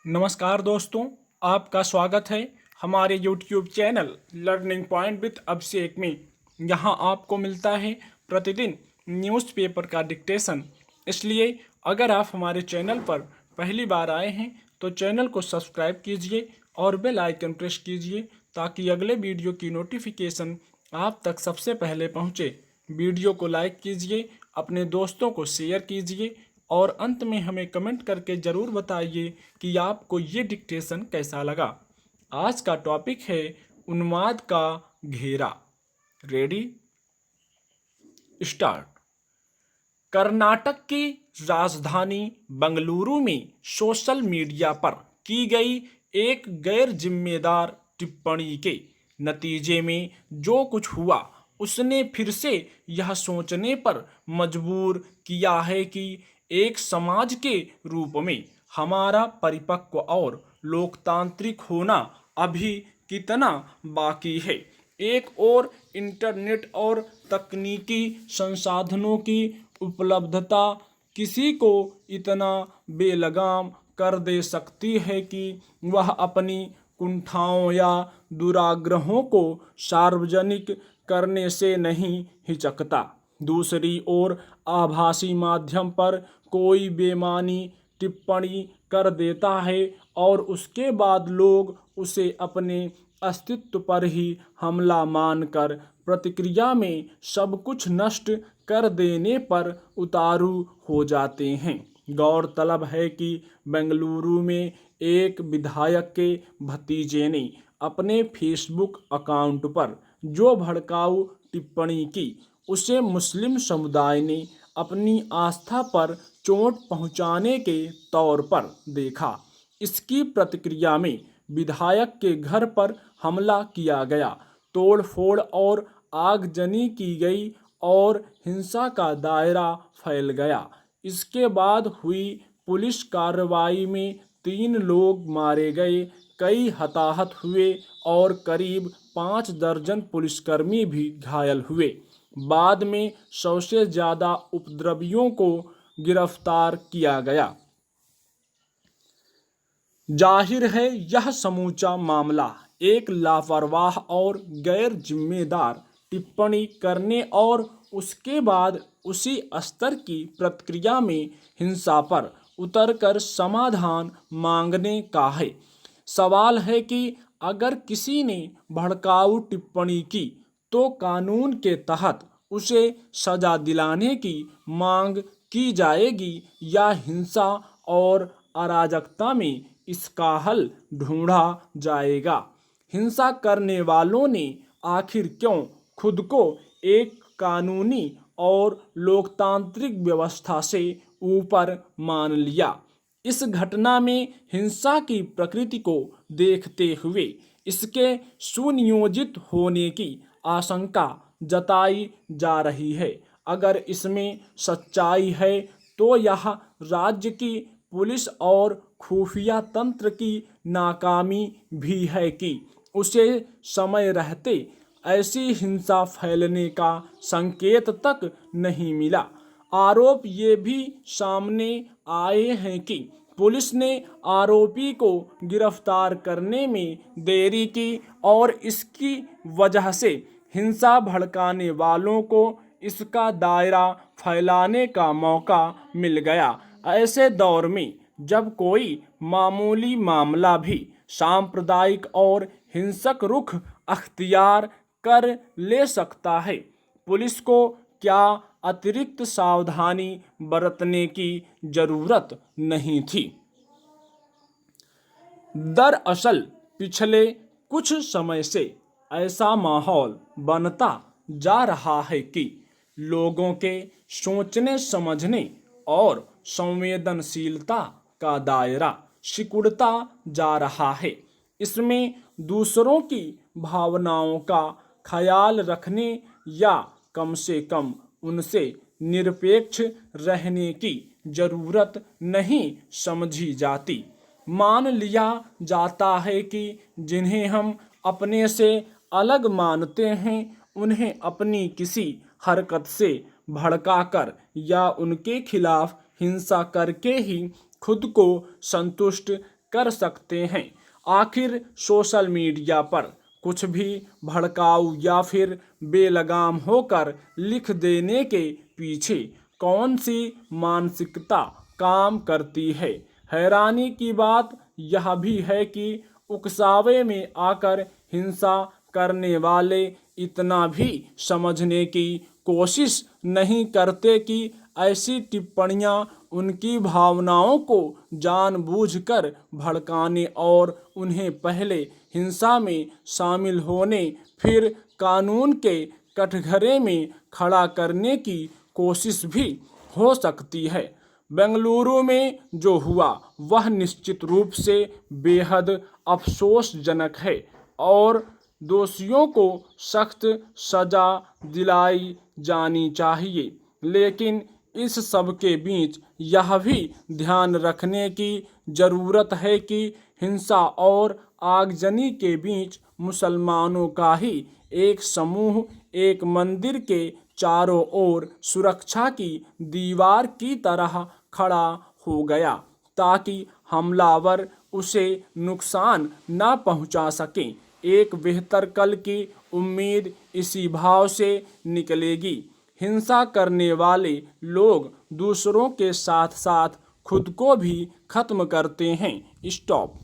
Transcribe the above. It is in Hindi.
नमस्कार दोस्तों, आपका स्वागत है हमारे YouTube channel learning point with Abhishek में। यहाँ आपको मिलता है प्रतिदिन न्यूज़पेपर का डिक्टेशन। इसलिए अगर आप हमारे चैनल पर पहली बार आए हैं तो चैनल को सब्सक्राइब कीजिए और बेल आइकन प्रेस कीजिए ताकि अगले वीडियो की नोटिफिकेशन आप तक सबसे पहले पहुँचे। वीडियो को लाइक कीजिए, अपने दोस्तों को शेयर कीजिए और अंत में हमें कमेंट करके ज़रूर बताइए कि आपको ये डिक्टेशन कैसा लगा। आज का टॉपिक है उन्माद का घेरा। Ready, start. कर्नाटक की राजधानी बेंगलुरु में सोशल मीडिया पर की गई एक गैर जिम्मेदार टिप्पणी के नतीजे में जो कुछ हुआ उसने फिर से यह सोचने पर मजबूर किया है कि एक समाज के रूप में हमारा परिपक्व और लोकतांत्रिक होना अभी कितना बाकी है। एक और इंटरनेट और तकनीकी संसाधनों की उपलब्धता किसी को इतना बेलगाम कर दे सकती है कि वह अपनी कुंठाओं या दुराग्रहों को सार्वजनिक करने से नहीं हिचकता। दूसरी ओर आभासी माध्यम पर कोई बेमानी टिप्पणी कर देता है और उसके बाद लोग उसे अपने अस्तित्व पर ही हमला मानकर प्रतिक्रिया में सब कुछ नष्ट कर देने पर उतारू हो जाते हैं। गौरतलब है कि बेंगलुरु में एक विधायक के भतीजे ने अपने फेसबुक अकाउंट पर जो भड़काऊ टिप्पणी की उसे मुस्लिम समुदाय ने अपनी आस्था पर चोट पहुंचाने के तौर पर देखा। इसकी प्रतिक्रिया में विधायक के घर पर हमला किया गया, तोड़फोड़ और आगजनी की गई और हिंसा का दायरा फैल गया। इसके बाद हुई पुलिस कार्रवाई में 3 लोग मारे गए, कई हताहत हुए और करीब 5 दर्जन पुलिसकर्मी भी घायल हुए। बाद में 100 से ज़्यादा उपद्रवियों को गिरफ्तार किया गया। जाहिर है यह समूचा मामला एक लापरवाह और गैर जिम्मेदार टिप्पणी करने और उसके बाद उसी स्तर की प्रतिक्रिया में हिंसा पर उतरकर समाधान मांगने का है। सवाल है कि अगर किसी ने भड़काऊ टिप्पणी की तो कानून के तहत उसे सजा दिलाने की मांग की जाएगी या हिंसा और अराजकता में इसका हल ढूंढा जाएगा। हिंसा करने वालों ने आखिर क्यों खुद को एक कानूनी और लोकतांत्रिक व्यवस्था से ऊपर मान लिया? इस घटना में हिंसा की प्रकृति को देखते हुए इसके सुनियोजित होने की आशंका जताई जा रही है। अगर इसमें सच्चाई है तो यह राज्य की पुलिस और खुफिया तंत्र की नाकामी भी है कि उसे समय रहते ऐसी हिंसा फैलने का संकेत तक नहीं मिला। आरोप ये भी सामने आए हैं कि पुलिस ने आरोपी को गिरफ्तार करने में देरी की और इसकी वजह से हिंसा भड़काने वालों को इसका दायरा फैलाने का मौका मिल गया। ऐसे दौर में जब कोई मामूली मामला भी सांप्रदायिक और हिंसक रुख अख्तियार कर ले सकता है, पुलिस को क्या अतिरिक्त सावधानी बरतने की जरूरत नहीं थी? दरअसल पिछले कुछ समय से ऐसा माहौल बनता जा रहा है कि लोगों के सोचने समझने और संवेदनशीलता का दायरा सिकुड़ता जा रहा है। इसमें दूसरों की भावनाओं का ख्याल रखने या कम से कम उनसे निरपेक्ष रहने की जरूरत नहीं समझी जाती। मान लिया जाता है कि जिन्हें हम अपने से अलग मानते हैं उन्हें अपनी किसी हरकत से भड़काकर या उनके खिलाफ हिंसा करके ही खुद को संतुष्ट कर सकते हैं। आखिर सोशल मीडिया पर कुछ भी भड़काऊ या फिर बेलगाम होकर लिख देने के पीछे कौन सी मानसिकता काम करती है? हैरानी की बात यह भी है कि उकसावे में आकर हिंसा करने वाले इतना भी समझने की कोशिश नहीं करते कि ऐसी टिप्पणियां उनकी भावनाओं को जानबूझकर भड़काने और उन्हें पहले हिंसा में शामिल होने फिर कानून के कटघरे में खड़ा करने की कोशिश भी हो सकती है। बेंगलुरु में जो हुआ वह निश्चित रूप से बेहद अफसोसजनक है और दोषियों को सख्त सजा दिलाई जानी चाहिए। लेकिन इस सब के बीच यह भी ध्यान रखने की ज़रूरत है कि हिंसा और आगजनी के बीच मुसलमानों का ही एक समूह एक मंदिर के चारों ओर सुरक्षा की दीवार की तरह खड़ा हो गया ताकि हमलावर उसे नुकसान न पहुंचा सकें। एक बेहतर कल की उम्मीद इसी भाव से निकलेगी। हिंसा करने वाले लोग दूसरों के साथ साथ खुद को भी खत्म करते हैं। स्टॉप।